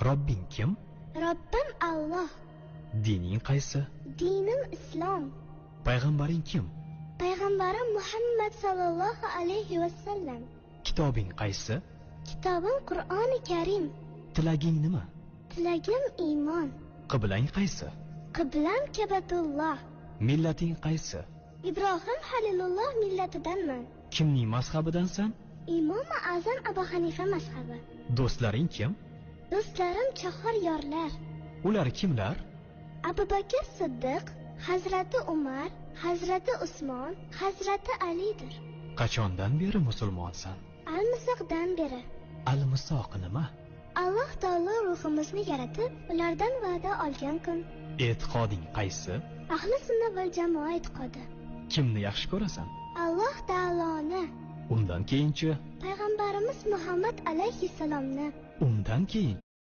Robbing kim? Robbim Alloh. Dining qaysi? Dinim Islom. Payg'ambaring kim? Payg'ambarim Muhammad sallallohu alayhi vasallam. Kitobing qaysi? Kitobim Qur'oni Karim. Tilaging nima? Tilagim iymon. Qiblang qaysi? Qiblam Kabatulloh. Millating qaysi? Ibrohim Halilulloh millatidanman. Kimning mazhabidansan? Imom Azam Abu Hanifa mazhabi. Do'stlaring kim? Do'stlarim chahor yorlar. Ular kimlar? Abu Bakr Siddiq, Hazrati Umar, Hazrati Usmon, Hazrati Alidir. Qachondan beri musulmonsan? Al-Misoqdan beri. Al-Misoq nima? Alloh taolo ruhimizni yaratib, ulardan va'da olgan kun. E'tiqoding qaysi? Ahli sunna val jamoa e'tiqodi. Kimni yaxshi ko'rasan? Alloh taoloni. Undan keyinchi? Payg'ambarimiz Muhammad alayhissalomni. Undan keyin?